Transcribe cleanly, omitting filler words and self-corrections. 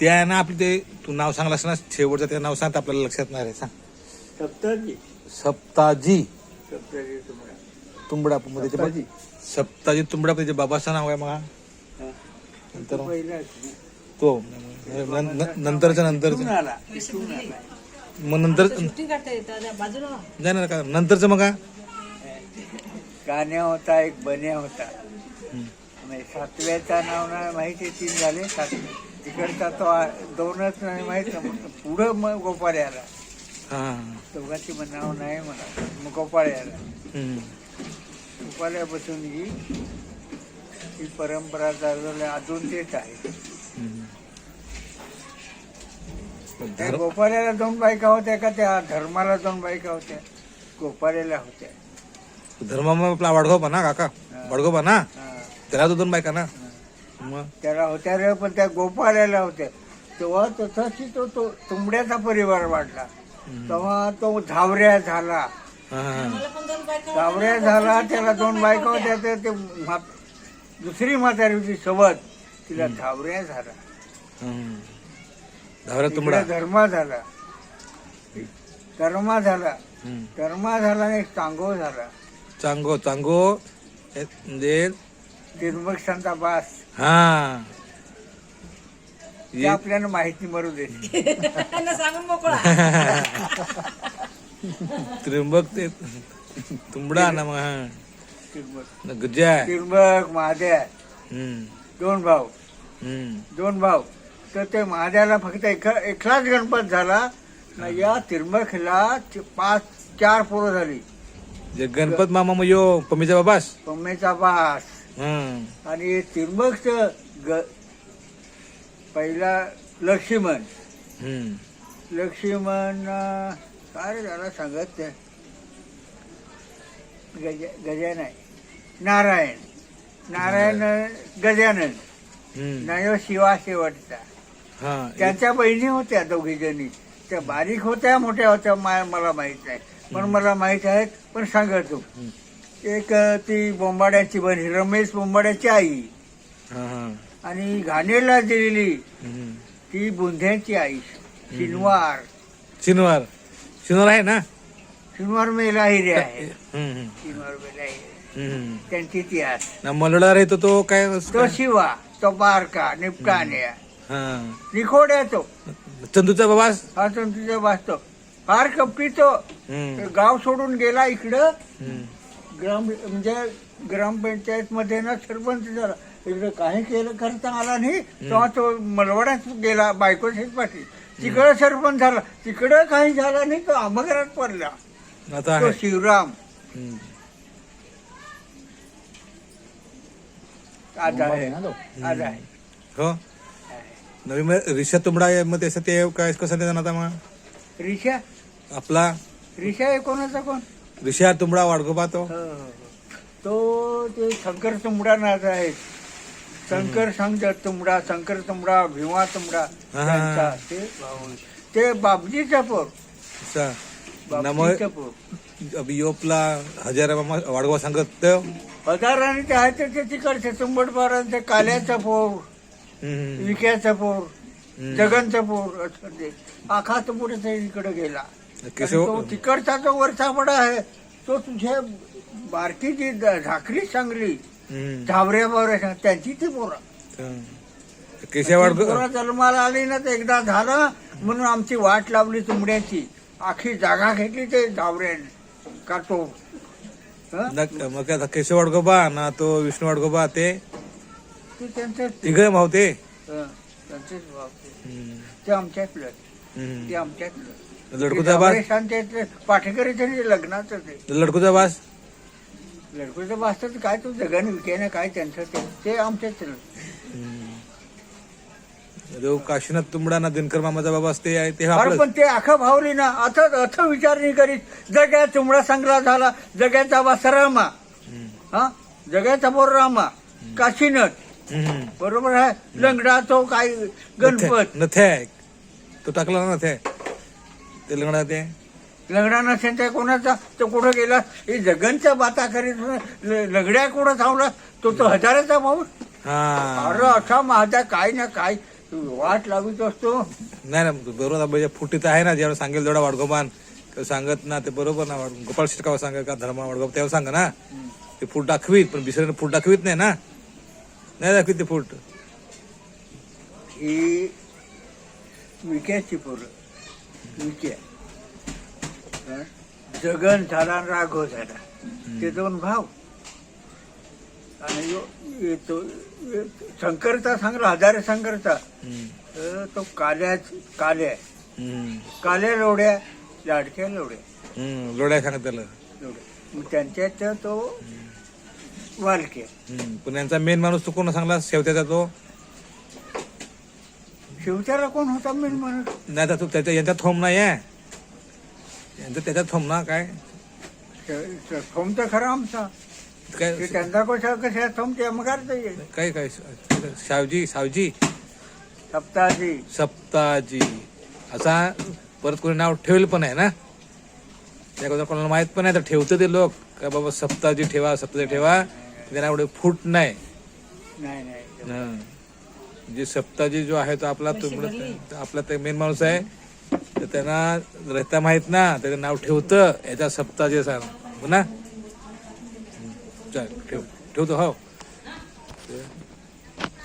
ते आहे ना आपलं ते तू नाव सांगलास ना शेवटचं ते नाव सांग आपल्याला लक्षात नाही रे सांग. सप्ताजी सप्ताजी सप्ताजी तुंबडा मध्ये सप्ताजी. सप्ताजी तुंबडा त्याच्या बाबाचं नाव आहे मग नंतर पहिला तो नंतरच्या मग नंतर जाणार का नंतरचं मग गाण्या होता एक बन्या होता. सातव्याचा नाव नाही माहिती, 3 झाले. तिकडचा तो 2च नाही माहित. पुढं मग गोपाळे आला. दोघांची नाव नाही मला. मग गोपाळे आला. गोपाळ्यापासून ही परंपरा चालवली अजून तेच आहे. त्या गोपाळ्याला 2 बायका होत्या का त्या धर्माला 2 बायका होत्या? गोपाळ्याला होत्या. धर्मा आपला वाडगोबा ना काका वाडगोबा ना त्याला तो 2 बायका ना मग त्याला होत्या रे, पण त्या गोपाळ्याला होत्या. तेव्हा तसाच तो तुंबड्याचा परिवार वाढला. तेव्हा तो झावऱ्या झाला. झावऱ्या झाला त्याला 2 बायका होत्या. ते दुसरी म्हातारी होती सोबत, तिला झावऱ्या झाला. तुंबडा धर्मा झाला. धर्मा झाला. धर्मा झाला आणि चांगो झाला. चांगो चांगो म्हणजे तिरुमक संता बास. हा ते आपल्याला माहिती मरू दे. सांगून मोकळा. त्र्यंबक ते तुंबडा ना मग गजा तिरुमक महाद्या 2 भाऊ. 2 भाऊ. तर ते महाद्याला फक्त एकलाच गणपत झाला. या तिरुमकला 4 पोरं झाली. गणपत मामा मग यो पम्मीचा बाबास पम्मेचा बास. आणि तिरुमकच पहिला लक्ष्मण. लक्ष्मण काय झाला सांगत ते गजानन नारायण. नारायण गजानन नाही शिवा शेवटचा. त्यांच्या बहिणी होत्या 2 जणी. त्या बारीक होत्या मोठ्या होत्या मला माहित नाही, पण मला माहित आहेत. पण सांगतो एक ती बोंबाड्याची बहीण रमेश बोंबाड्याची आई आणि घाणेरला दिलेली ती बुंध्याची आई शिनवार. शिनवार शिनवार आहे ना. शिनवार मेला हिरे आहे. शिनवार मेला हिरे त्यांची ती आस. मलडा राहतो तो काय तो शिवा, तो बारका निपटाण्या निखोड्या. तो चंदूचा बाबास हा चंदूचा वाचतो. फार कपटी तो. गाव सोडून गेला इकडं. म्हणजे ग्रामपंचायत मध्ये ना सरपंच झाला. इकडं काही केलं करता आला नाही. तेव्हा तो मलवड्यात गेला बायकोशीच पाठी. तिकडं सरपंच झाला. तिकडं काही झालं नाही. तो आमघरात पडला. तो शिवराम आज आहे. आज आहे. हो नवीन मग रिषा तुंबडा आहे. मग त्याचं ते काय कसं देणार आता मग रिषा आपला रिषा आहे कोणाचा कोण? रिषा तुंबडा वाडगोबा तो ते शंकर तुंबडा नाच आहे. शंकर संघ तुंबडा, शंकर तुंबडा, भीमा तुंबडा त्यांचा ते बाबजीचा पोर. बाबजीचा पोर. योपला हजार वाडगोबा सांगत हजाराने ते आहे ते तिकडचे तुंबडपारांचे काल्याचा पोर, विक्याचा पोर, जगनचा पोर. आखा तुंबड इकडे गेला. तो तिकडचा जो वरचा बडा आहे तो तुझ्या बारकी जी झाकरी सांगली झावऱ्या बावऱ्या त्यांची ती पोरं. पोरा जन्माला आली ना तर एकदा झालं म्हणून आमची वाट लावली तुंबड्याची. आखी जागा घेतली ते झावऱ्याने का तो मग केशव वाडगोबा ना तो विष्णू वाडगोबा ते त्यांचे तिघ भाऊ ते त्यांचेच भाव ते आमच्यातलं. ते आमच्यातलं लडकूचा बास पाठेकरीच्या लग्नाचं ते लडकूचा बास. लडकूचं बास काय तो जगन विकेनं काय त्यांचं ते आमच्याच. काशीनाथ तुंबडा ना दिनकर मामाचा बाबा असते ते. पण ते आखा भावली ना अथ विचार नाही करीत. जग्या तुंबडा चांगला झाला. जग्याचा बास रामा. हा जग्याचा बोर रामा. काशीनाथ बरोबर आहे. लंगडा तो काय गणपत नथे तो टाकला ना नथे ते लंगडा ते लंगडा नसेल त्या कोणाचा तो कुठं गेला. हे जगनच्या बाता करीत लंगड्या कुठं थांबला तो हजाराचा भाऊ. अरे असा माझा काय ना काय तू वाट लावित असतो. नाही ना बरोबर म्हणजे फुटीत आहे ना जेव्हा सांगेल तेवढा वाडगोबान ते सांगत ना ते बरोबर ना गोपाळ शिटकावा सांगा का धर्मा वाडगोबा तेव्हा सांगा ना ते फूट दाखवीत पण बिसऱ्याने फूट दाखवीत नाही ना नाही दाखवीत ते फूट ही विक्याची पोरं विक्या हं? जगन झाला आणि राघव झाला ते दोन भाव आणि शंकरचा सांगला हजारे शंकरचा तो काल्या लोढ्या लाडक्या लोढ्या लोड्या सांगत त्याला मग त्यांच्यात तो वालके पण यांचा मेन माणूस तो कोण सांगला शेवत्याचा तो शिवच्याला कोण होता मी म्हणत नाही तर तो त्याच्या यांचा थोम नाही आहे यांचा त्याच्यात थोम ना काय थोमता खरा आमचा काय त्यांचा कशा थोमते मग काय काय सावजी सप्ताजी असा परत कोणी नाव ठेवलं पण आहे ना त्या कोणाला माहित पण नाही तर ठेवतं ते लोक का बाबा सप्ताजी ठेवा त्यांना एवढे फूट नाही जे सप्ताजी जो आहे तो आपला आपला ते मेन माणूस आहे तर त्यांना रस्ता माहित ना त्याचं नाव ठेवतं याचा सप्ताजी सांग ना ठेवतो हो